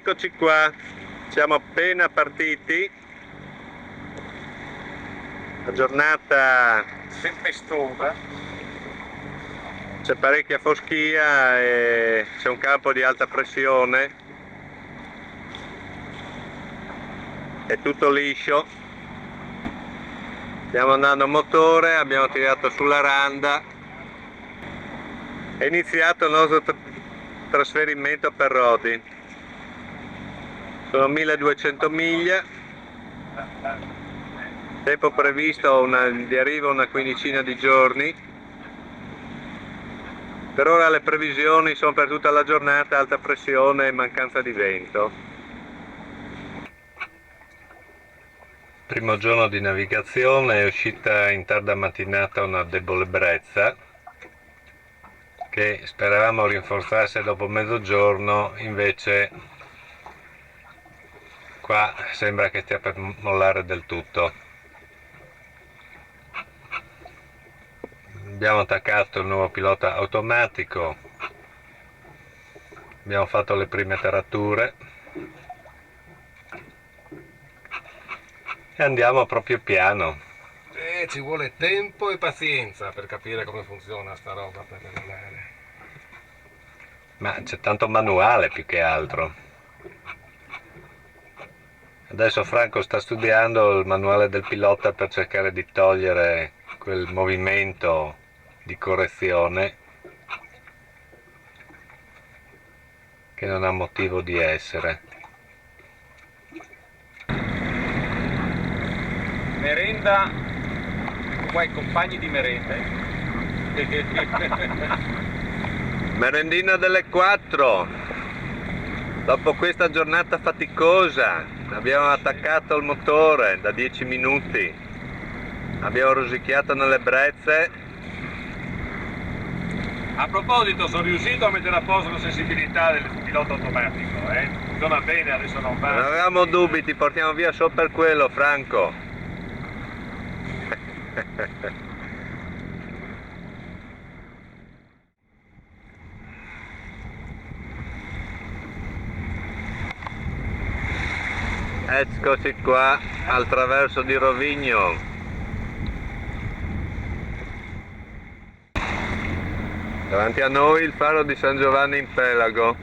Eccoci qua, siamo appena partiti. La giornata tempestosa. c'è parecchia foschia e c'è un campo di alta pressione. È tutto liscio. Stiamo andando a motore, abbiamo tirato sulla randa. È iniziato il nostro trasferimento per Rodi. Sono 1200 miglia. Tempo previsto di arrivo una quindicina di giorni. Per ora le previsioni sono per tutta la giornata alta pressione e mancanza di vento. Primo giorno di navigazione, è uscita in tarda mattinata una debole brezza che speravamo rinforzasse dopo mezzogiorno, invece qua sembra che stia per mollare del tutto. Abbiamo attaccato il nuovo pilota automatico, abbiamo fatto le prime tarature e andiamo proprio piano. Ci vuole tempo e pazienza per capire come funziona sta roba, perché non è... Ma c'è tanto manuale più che altro. Adesso Franco sta studiando il manuale del pilota per cercare di togliere quel movimento di correzione che non ha motivo di essere. Merenda, qua compagni di merende. Merendino delle 4. Dopo questa giornata faticosa abbiamo attaccato il motore da 10 minuti, abbiamo rosicchiato nelle brezze. A proposito, sono riuscito a mettere a posto la sensibilità del pilota automatico, funziona bene, adesso non va. Non avevamo dubbi, ti portiamo via solo per quello, Franco. Eccoci qua al traverso di Rovigno. Davanti a noi il faro di San Giovanni in Pelago.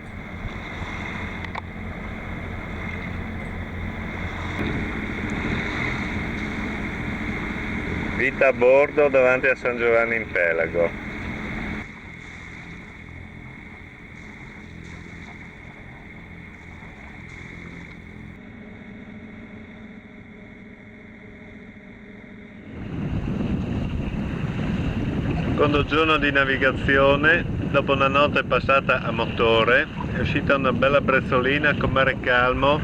Vita a bordo davanti a San Giovanni in Pelago. Secondo giorno di navigazione, dopo una notte passata a motore, è uscita una bella brezzolina con mare calmo.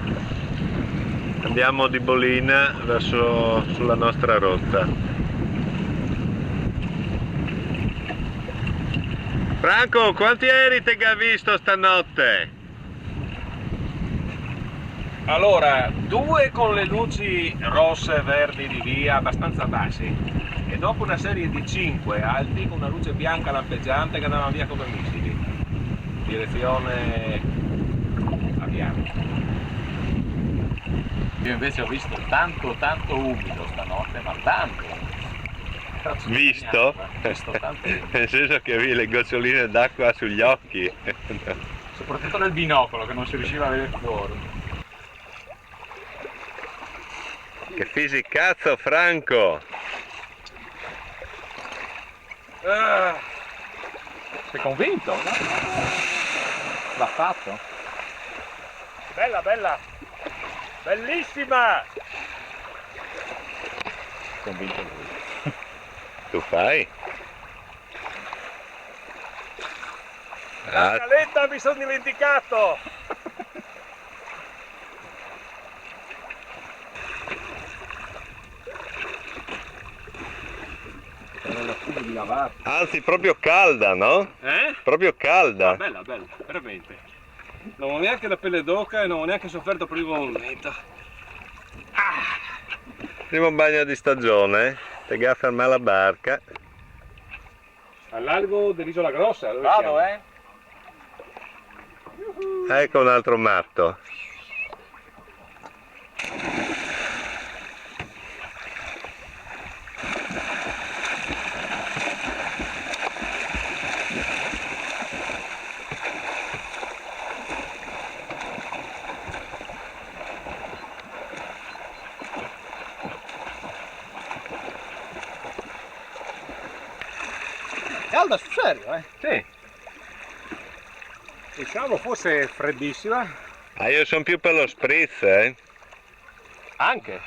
Andiamo di bolina sulla nostra rotta. Franco, quanti aerei te che hai visto stanotte? Allora, 2 con le luci rosse e verdi di via abbastanza bassi e dopo una serie di 5 alti con una luce bianca lampeggiante che andavano via come missili, direzione Aviano. Io invece ho visto tanto umido stanotte, ma tanto. Visto? Visto tanto umido. Nel senso che avevi le goccioline d'acqua sugli occhi. Soprattutto nel binocolo che non si riusciva a vedere fuori. Che fisicazzo, Franco! Sei convinto? No? L'ha fatto? Bella, bella! Bellissima! Convinto lui. Tu fai? La scaletta mi sono dimenticato! Anzi, proprio calda, no? Proprio calda. Bella, bella, veramente. Non ho neanche la pelle d'oca e non ho neanche sofferto per il momento. Primo bagno di stagione, te che a fermare la barca. Al largo dell'Isola Grossa, dove Vado, siamo? Ecco un altro matto. Calda sul serio, eh? Sì. Diciamo fosse freddissima. Ah, io sono più per lo spritz, eh. Anche.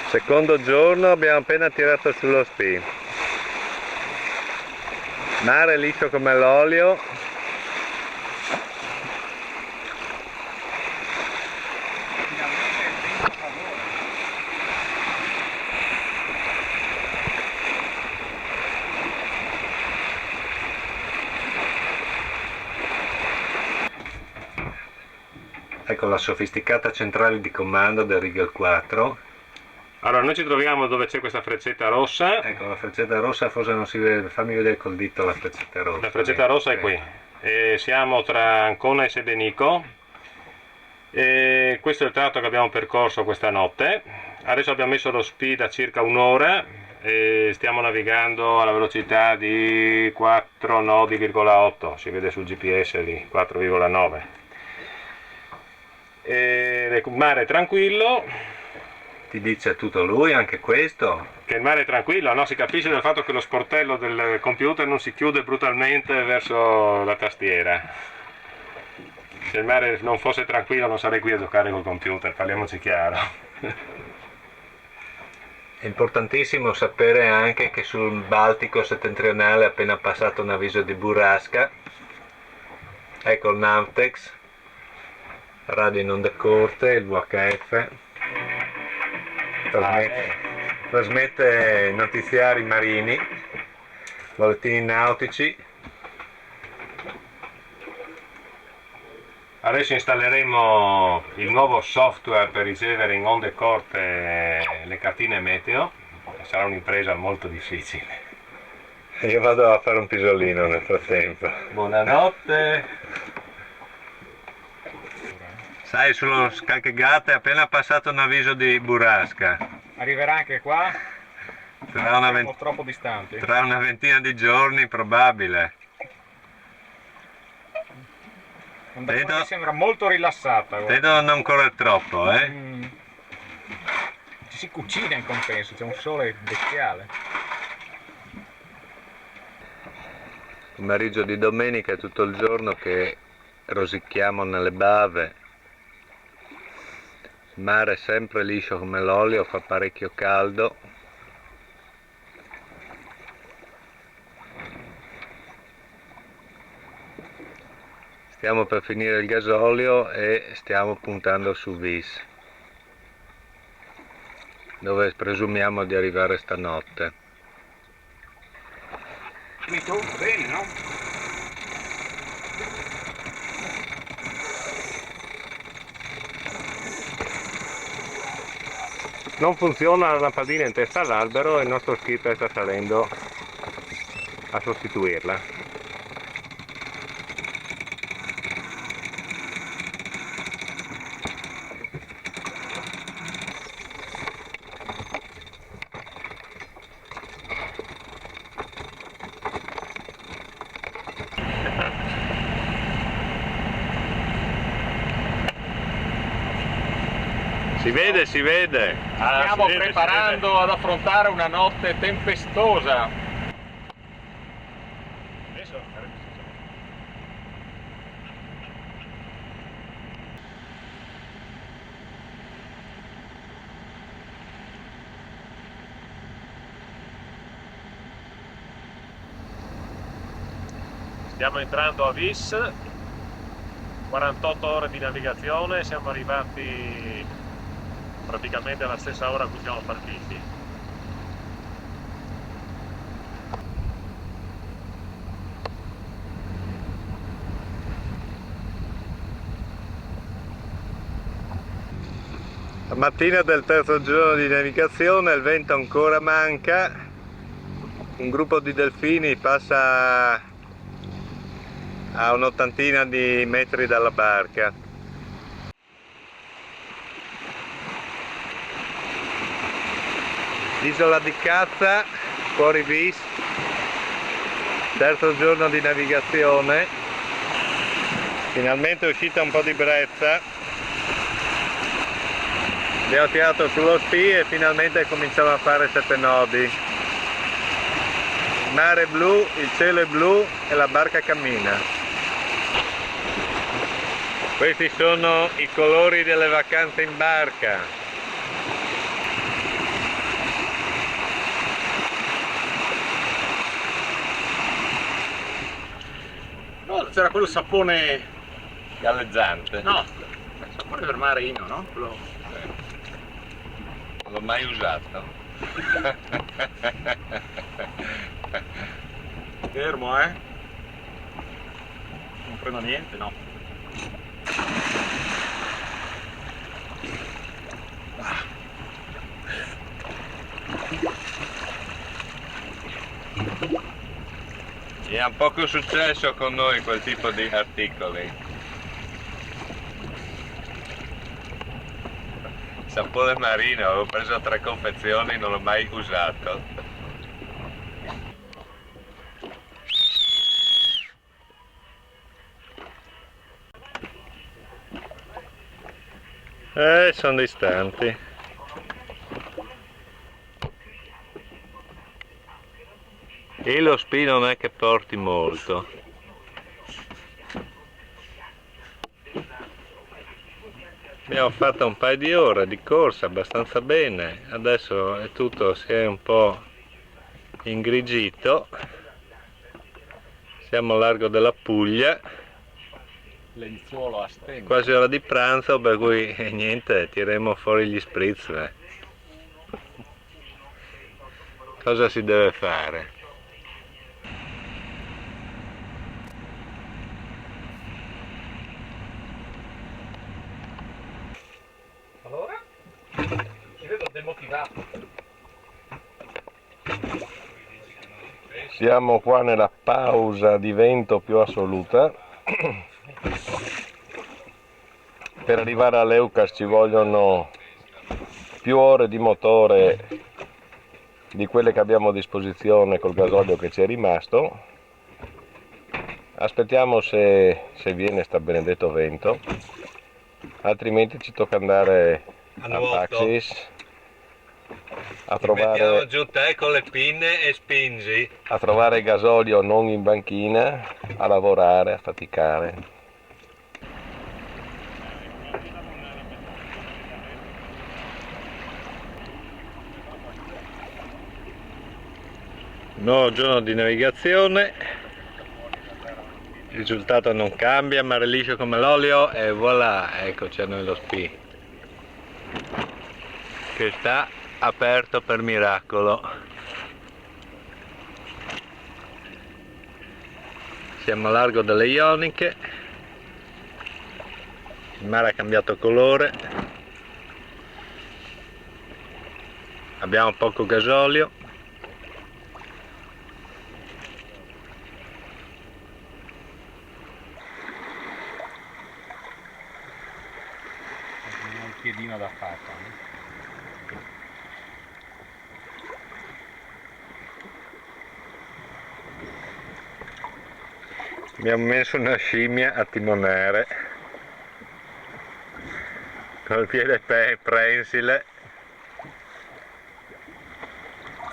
Secondo giorno abbiamo appena tirato sullo spin. Mare liscio come l'olio. Finalmente il tempo a favore. Ecco la sofisticata centrale di comando del Regal 4. Allora, noi ci troviamo dove c'è questa freccetta rossa. Ecco la freccetta rossa, forse non si vede, fammi vedere col dito la freccetta rossa. La freccetta rossa è qui. E siamo tra Ancona e Sedenico. E questo è il tratto che abbiamo percorso questa notte. Adesso abbiamo messo lo speed a circa un'ora e stiamo navigando alla velocità di 4 nodi,8, si vede sul GPS lì, 4,9. E il mare è tranquillo. Ti dice tutto lui, anche questo? Che il mare è tranquillo, no? Si capisce dal fatto che lo sportello del computer non si chiude brutalmente verso la tastiera. Se il mare non fosse tranquillo non sarei qui a giocare col computer, parliamoci chiaro. È importantissimo sapere anche che sul Baltico settentrionale è appena passato un avviso di burrasca. Ecco il Navtex, radio in onde corte, il VHF. Trasmette notiziari marini, bollettini nautici. Adesso installeremo il nuovo software per ricevere in onde corte le cartine meteo. Sarà un'impresa molto difficile. Io vado a fare un pisolino nel frattempo. Buonanotte. Sai, sullo Skakegat è appena passato un avviso di burrasca. Arriverà anche qua? Siamo troppo distanti. Tra una ventina di giorni probabile. Vedo, sembra molto rilassata. Vedo non corre troppo, eh? Ci si cucina in compenso, c'è un sole bestiale. Pomeriggio di domenica è tutto il giorno che rosicchiamo nelle bave. Il mare è sempre liscio come l'olio, fa parecchio caldo. Stiamo per finire il gasolio e stiamo puntando su Vis, dove presumiamo di arrivare stanotte. Tu? Bene, no? Non funziona la lampadina in testa all'albero e il nostro skipper sta salendo a sostituirla. Si vede, si vede. Stiamo preparando ad affrontare una notte tempestosa. Stiamo entrando a Vis, 48 ore di navigazione, siamo arrivati praticamente alla stessa ora a cui siamo partiti. La mattina del terzo giorno di navigazione, il vento ancora manca, un gruppo di delfini passa a un'ottantina di metri dalla barca. Isola di Cazza, fuori Vis, terzo giorno di navigazione, finalmente è uscita un po' di brezza, abbiamo tirato sullo spì e finalmente cominciamo a fare 7 nodi. Il mare è blu, il cielo è blu e la barca cammina. Questi sono i colori delle vacanze in barca. No, c'era quello sapone Galleggiante. no, sapone per marino, no? Quello... Non l'ho mai usato. Fermo, non prendo niente, no. E ha poco successo con noi quel tipo di articoli. Sapone marino, avevo preso 3 confezioni, non l'ho mai usato. Sono distanti. E lo spì non è che porti molto. Abbiamo fatto un paio di ore di corsa abbastanza bene, adesso è tutto, si è un po' ingrigito, siamo al largo della Puglia, Lenzuolo a stento. quasi ora di pranzo, per cui niente, tireremo fuori gli spritz. Cosa si deve fare? Allora? Ti vedo demotivato. Siamo qua nella pausa di vento più assoluta. Per arrivare a Leucas ci vogliono più ore di motore di quelle che abbiamo a disposizione col gasolio che ci è rimasto. Aspettiamo se viene sta benedetto vento, altrimenti ci tocca andare a Praxis a trovare, giù te con le pinne e spingi. a trovare gasolio non in banchina, a lavorare, a faticare. Nuovo giorno di navigazione, il risultato non cambia, mare liscio come l'olio e voilà, eccoci a noi lo spì che sta aperto per miracolo. Siamo a largo delle Ioniche, il mare ha cambiato colore, abbiamo poco gasolio. Un piedino da fatta. Abbiamo messo una scimmia a timonare col piede prensile.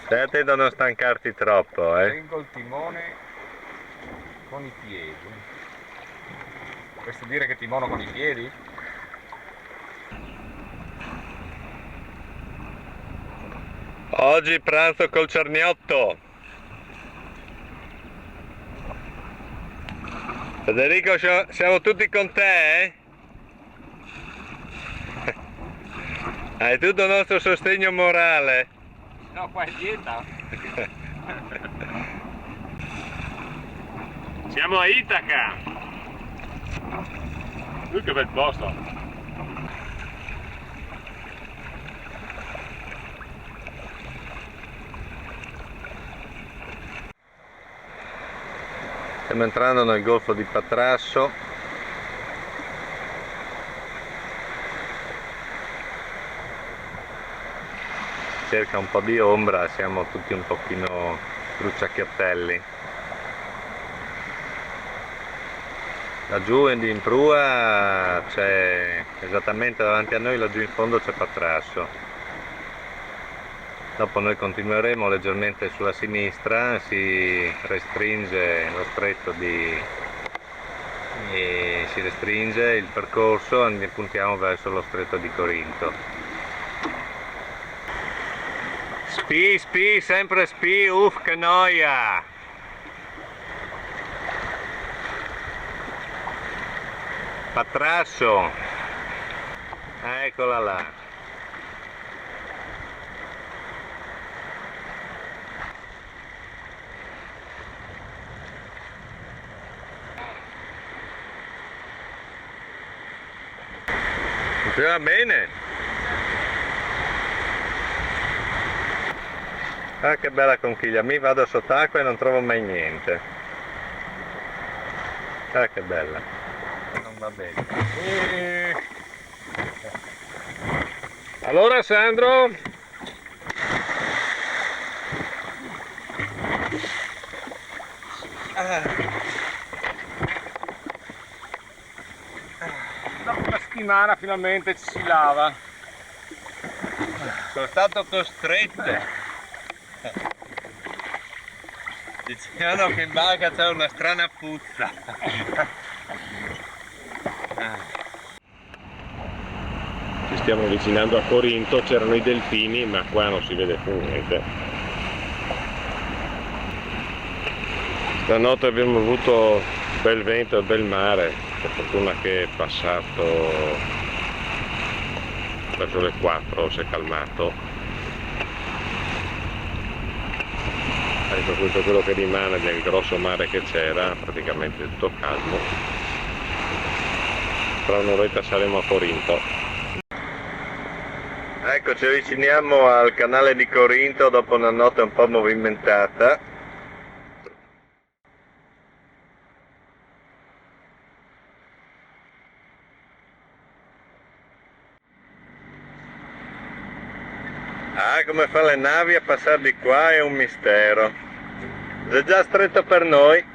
Stai attento a non stancarti troppo, Tengo il timone con i piedi. Vorresti dire che timono con i piedi? Oggi pranzo col cerniotto. Federico, siamo tutti con te, eh? Hai tutto il nostro sostegno morale. No, qua è dieta. Siamo a Itaca. Che bel posto. Stiamo entrando nel golfo di Patrasso. Cerca un po' di ombra, siamo tutti un pochino bruciacchiatelli. Laggiù in prua c'è, esattamente davanti a noi, laggiù in fondo c'è Patrasso. Dopo noi continueremo leggermente sulla sinistra, si restringe lo stretto si restringe il percorso e puntiamo verso lo stretto di Corinto. Spi, sempre spi, uff che noia! Patrasso, eccola là. Funziona bene. Ah, che bella conchiglia, mi vado sott'acqua e non trovo mai niente. Ah, che bella. Non va bene. Allora Sandro, dopo una settimana finalmente ci si lava. Sono stato costretto. Dicevano che in barca c'è una strana puzza. Ci stiamo avvicinando a Corinto, c'erano i delfini ma qua non si vede più niente. Stanotte abbiamo avuto bel vento e bel mare, per fortuna che è passato verso le 4, si è calmato. Ecco, tutto quello che rimane del grosso mare che c'era, praticamente tutto calmo. Tra un'oretta saremo a Corinto. Ecco, ci avviciniamo al canale di Corinto dopo una notte un po' movimentata. Ah, come fa le navi a passare di qua è un mistero. È già stretto per noi.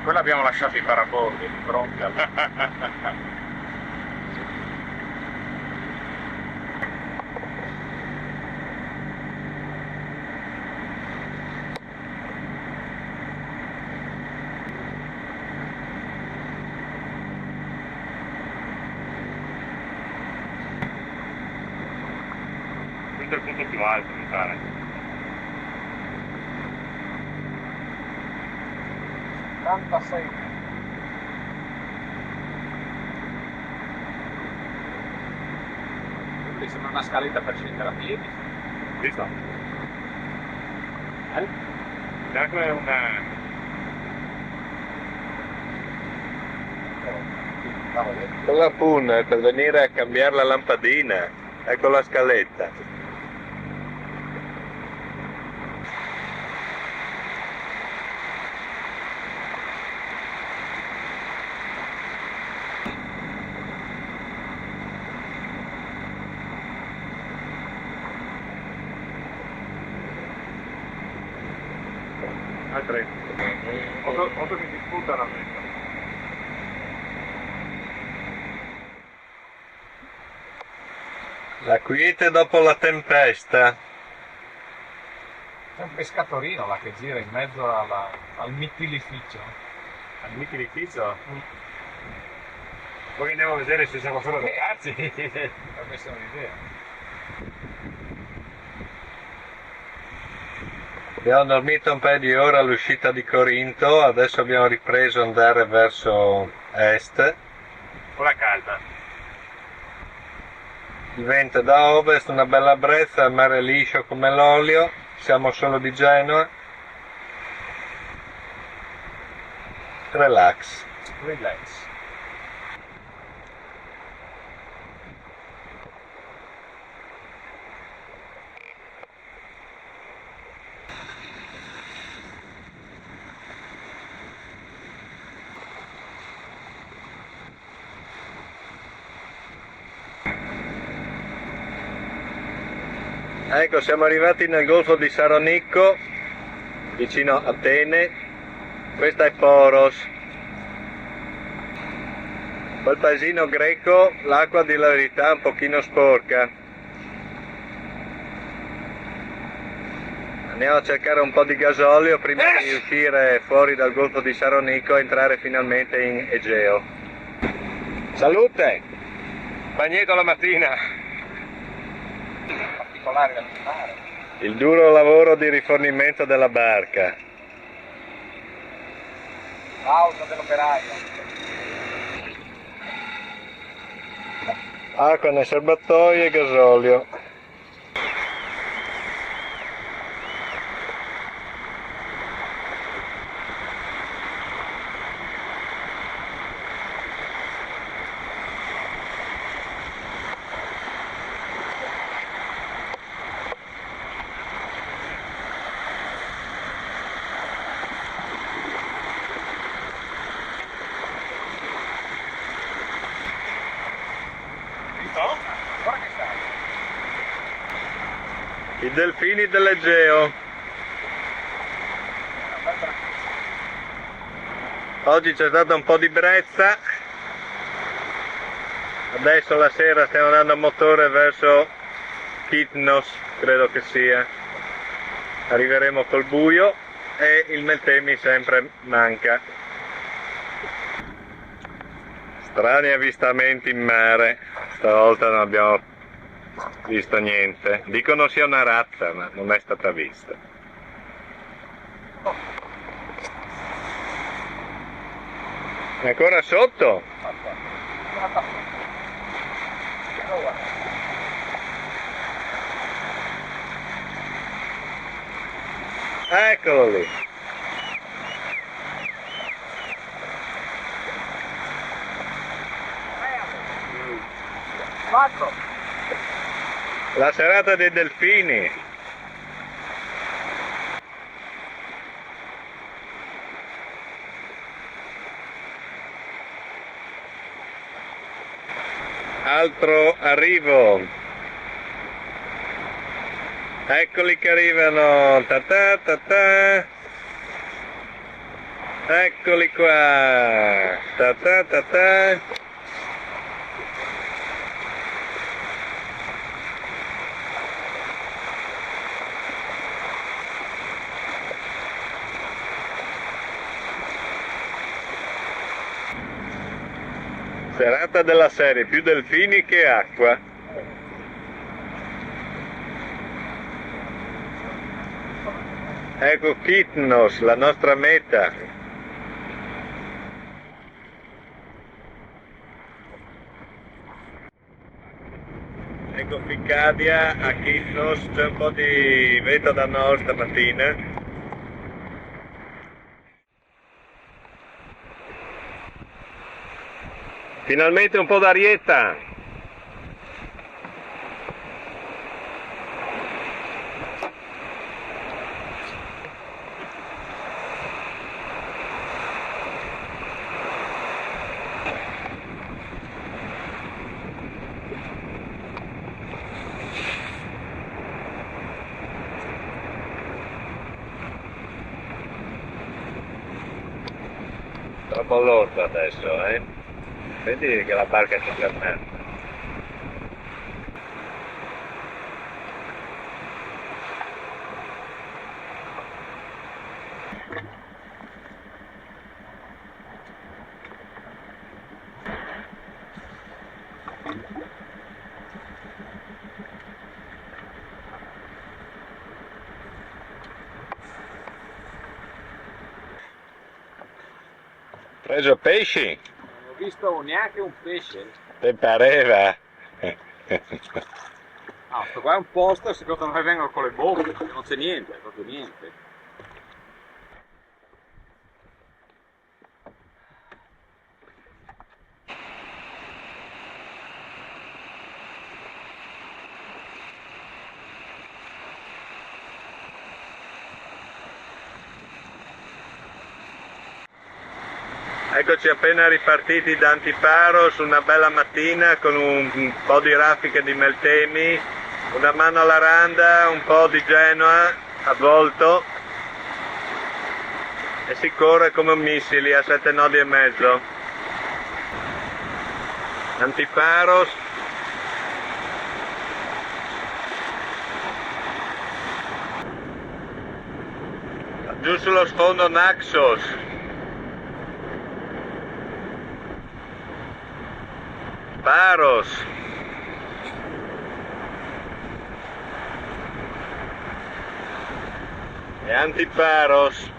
Quello abbiamo lasciato i parabordi pronti Questo è il punto più alto, mi pare. Quindi sembra una scaletta per scendere a piedi. Visto? Ecco è una... Con la PUN per venire a cambiare la lampadina. Ecco la scaletta. Altri. Otto mi disputano a me. La quiete dopo la tempesta. C'è un pescatorino là che gira in mezzo al mitilificio. Al mitilificio? Poi andiamo a vedere se c'è qualcuno da cazzi. Per me è un'idea. Abbiamo dormito un paio di ore all'uscita di Corinto, adesso abbiamo ripreso ad andare verso est. Ora calda. Il vento è da ovest, una bella brezza, il mare è liscio come l'olio, siamo solo di Genova. Relax. Relax. Ecco, siamo arrivati nel golfo di Saronicco, vicino a Atene. Questa è Poros. Quel paesino greco, l'acqua di la verità è un pochino sporca. Andiamo a cercare un po' di gasolio prima di uscire fuori dal golfo di Saronicco e entrare finalmente in Egeo. Salute! Bagnetto la mattina! Particolare da fare. Il duro lavoro di rifornimento della barca. L'auto dell'operaio. Acqua nei serbatoi e gasolio. Guarda che sai. I delfini dell'Egeo. Oggi c'è stata un po' di brezza. Adesso la sera stiamo andando a motore verso Kitnos, credo che sia. Arriveremo col buio e il Meltemi sempre manca. Strani avvistamenti in mare. Stavolta non abbiamo visto niente. Dicono sia una razza, ma non è stata vista. È ancora sotto? Eccolo lì. La serata dei delfini. Altro arrivo. Eccoli che arrivano. Ta ta ta ta. Eccoli qua. Ta ta ta ta. Serata della serie, più delfini che acqua. Ecco Kitnos, la nostra meta. Ecco Ficadia a Kitnos, c'è un po' di vento da nord stamattina. Finalmente un po' d'arietta. Troppo lordo adesso, eh? Vedi che la barca si ferma. Preso pesci? Non ho visto neanche un pesce. Ti pareva? Ah, sto qua è un posto, secondo me vengono con le bombe, non c'è niente, proprio niente. Eccoci appena ripartiti da Antiparo su una bella mattina con un po' di raffiche di Meltemi Una mano alla randa, un po' di Genoa avvolto e si corre come un missili a 7 nodi e mezzo. Antiparos. Giù sullo sfondo Naxos. Paros. E Antiparos.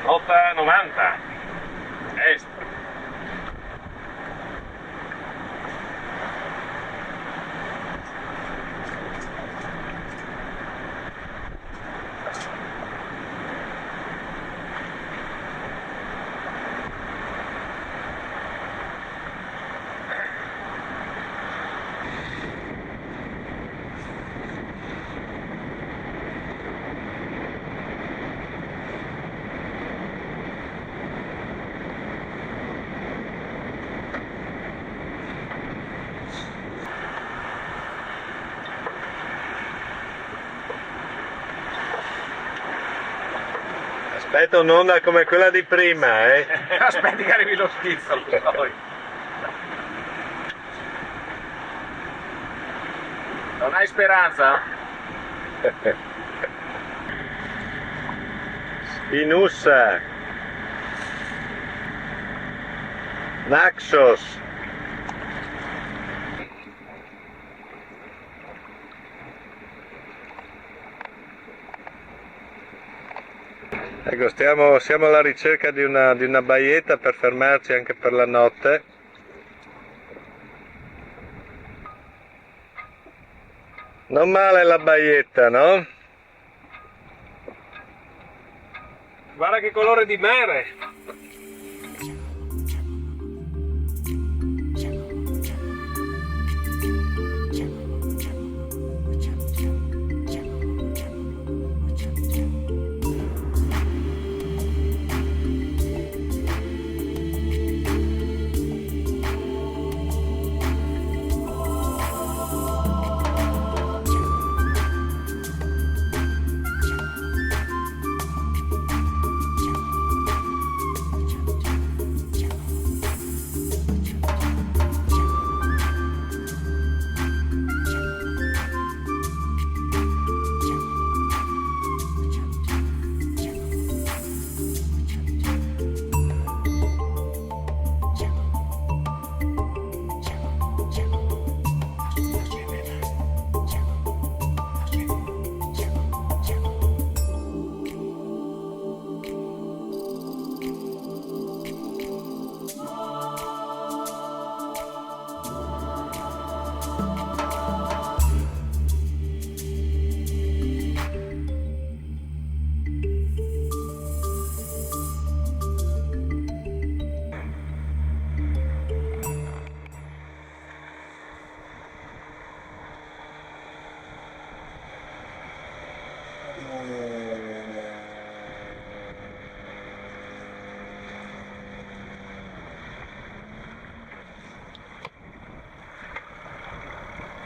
Nota 90 est. Aspetta un'onda come quella di prima, eh? Aspetti che arrivi lo schizzo poi. Non hai speranza? Spinossa. Naxos. Ecco, siamo alla ricerca di una baietta per fermarci anche per la notte. Non male la baietta, no? Guarda che colore di mare!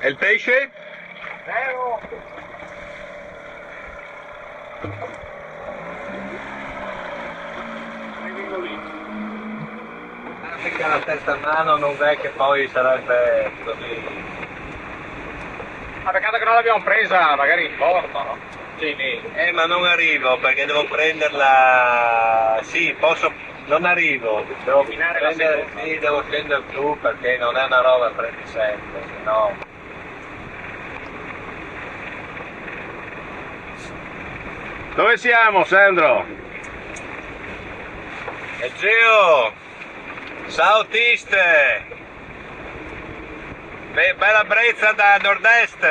E il pesce? Vero! Perché la testa a mano non è che poi sarebbe così. Ma peccato che non l'abbiamo presa, magari in porto, no? Sì, Ma non arrivo perché devo prenderla. Sì, posso. Non arrivo. Devo Finare la prendere. seconda. Sì, devo scendere giù perché non è una roba che prendi sempre, se no. Dove siamo, Sandro? E Geo! Southeast! Bella brezza da nord-est!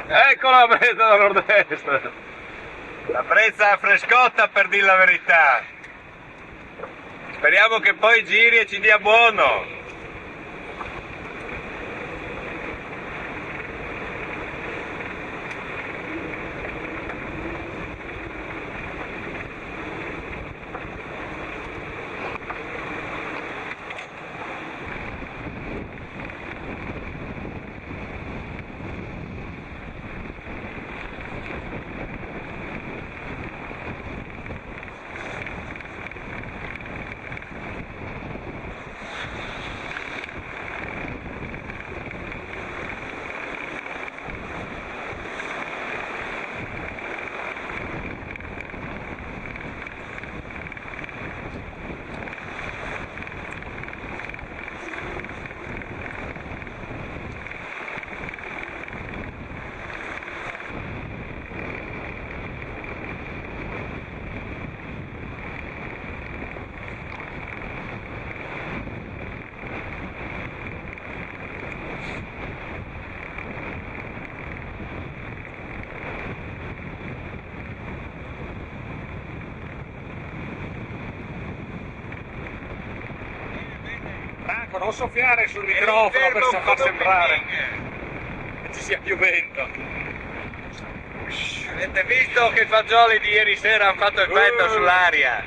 Ecco la presa da nord-est! La brezza frescotta per dire la verità! Speriamo che poi giri e ci dia buono! non soffiare sul microfono per far sembrare che ci sia più vento. Avete visto che i fagioli di ieri sera hanno fatto effetto sull'aria?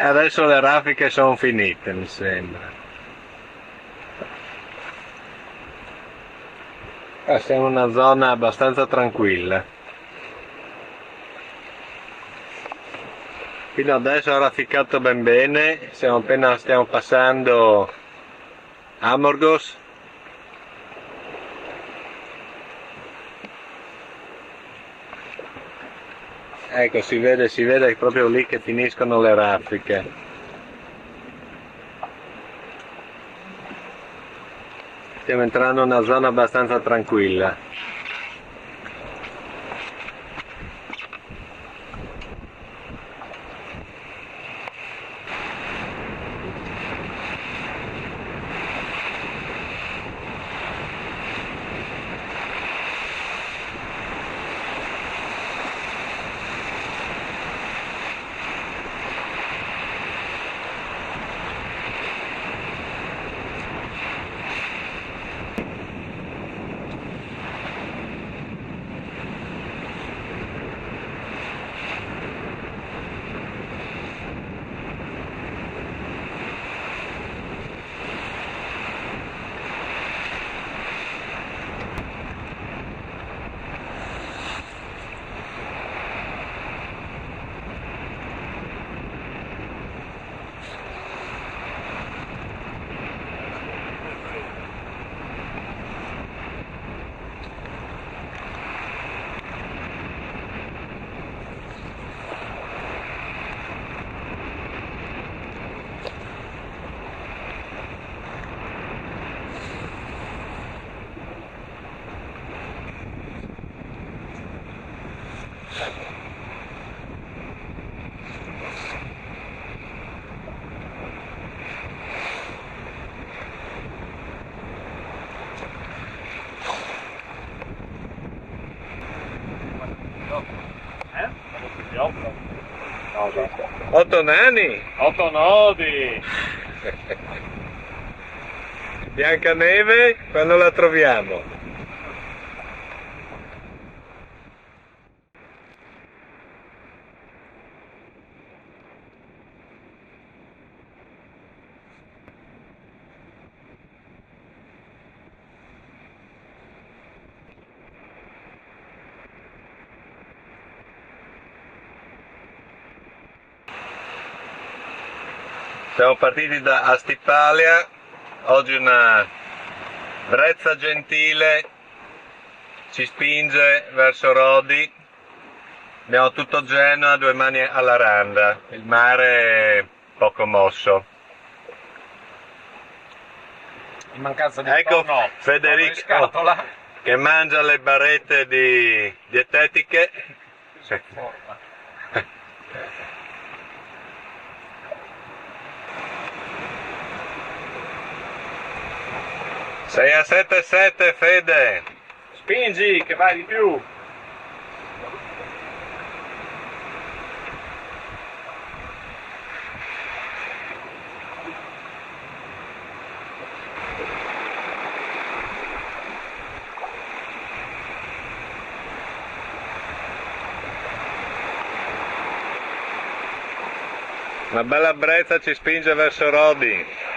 Adesso le raffiche sono finite, mi sembra. Siamo in una zona abbastanza tranquilla. Fino adesso ho rafficato ben bene, stiamo passando Amorgos. Ecco, si vede proprio lì che finiscono le raffiche. Stiamo entrando in una zona abbastanza tranquilla. Otto nani? 8 nodi! Biancaneve, quando la troviamo? Siamo partiti da Astipalia, oggi una brezza gentile ci spinge verso Rodi, abbiamo tutto Genoa, 2 mani alla randa, il mare è poco mosso. In mancanza di Ecco tonno, Federico in scatola. che mangia le barrette dietetiche. Sì. 6 a 7,7 Fede. Spingi che vai di più. Una bella brezza ci spinge verso Rodi.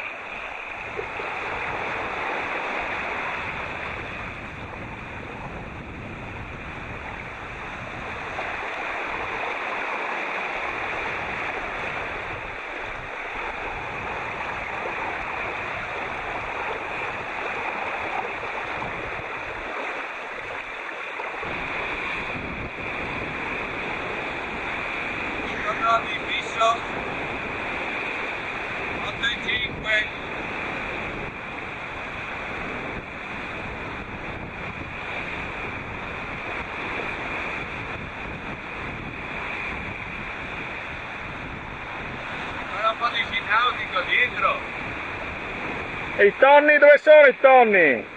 E i tonni, dove sono i tonni?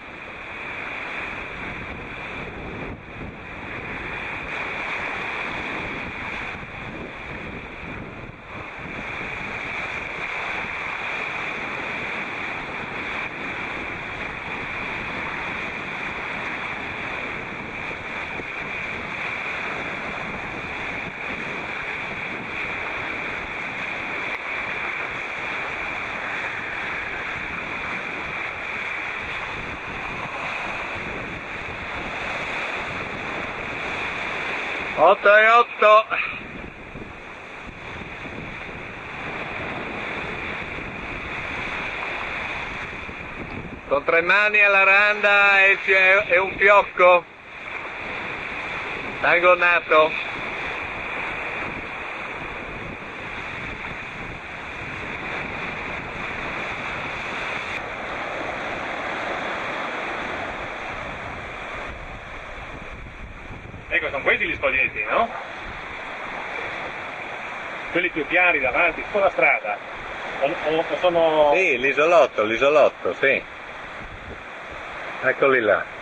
Otto e 8. Con 3 mani alla randa e un fiocco tangonato. Ecco, sono questi gli spoglietti, no? Quelli più chiari davanti, su la strada. O sono... Sì, l'isolotto, sì. Eccoli là.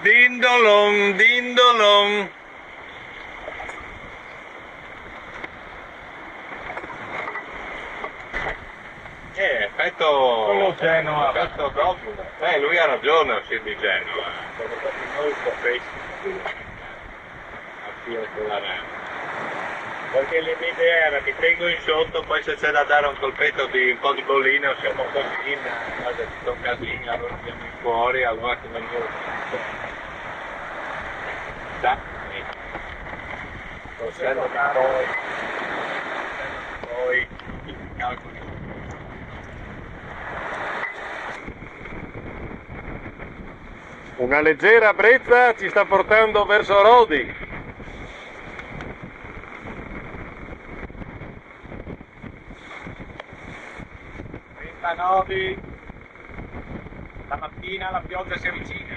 Dindolong, dindolong. Effetto... Quello Genova. Effetto proprio. Lui ha ragione a uscire di Genova. Noi un po' perché l'idea era mi tengo in sotto, poi se c'è da dare un colpetto di un po' di bollino siamo così in base a tutto un casino, allora andiamo in fuori, allora che vengono poi i calcoli. Una leggera brezza ci sta portando verso Rodi. 39, la mattina la pioggia si avvicina.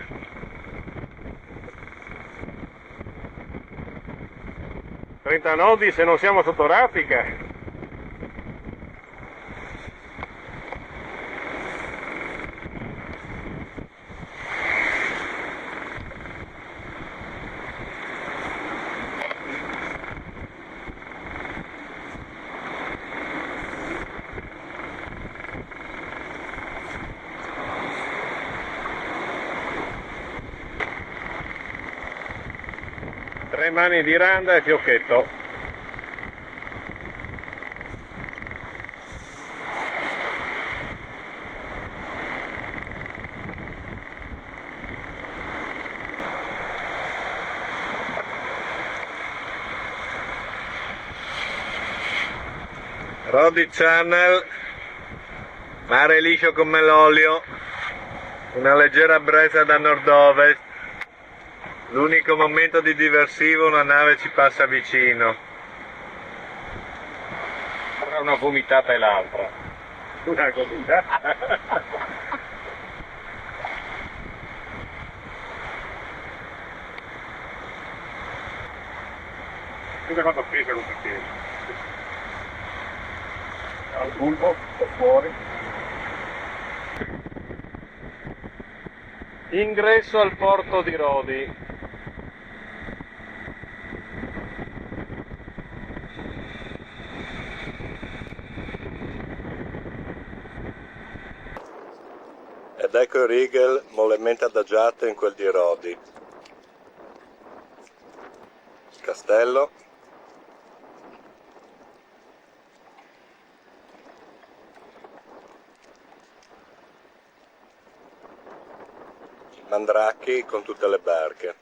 30 nodi se non siamo sotto raffica. Tre mani di randa e fiocchetto. Rodi Channel, mare liscio come l'olio, una leggera brezza da nord-ovest. L'unico momento di diversivo, una nave ci passa vicino. Tra una vomitata e l'altra. Una vomitata? Guarda quanto pesa questo piede. Al bulbo, fuori. Ingresso al porto di Rodi. Ed ecco il Rigel mollemente adagiato in quel di Rodi. Castello. Mandrachi con tutte le barche.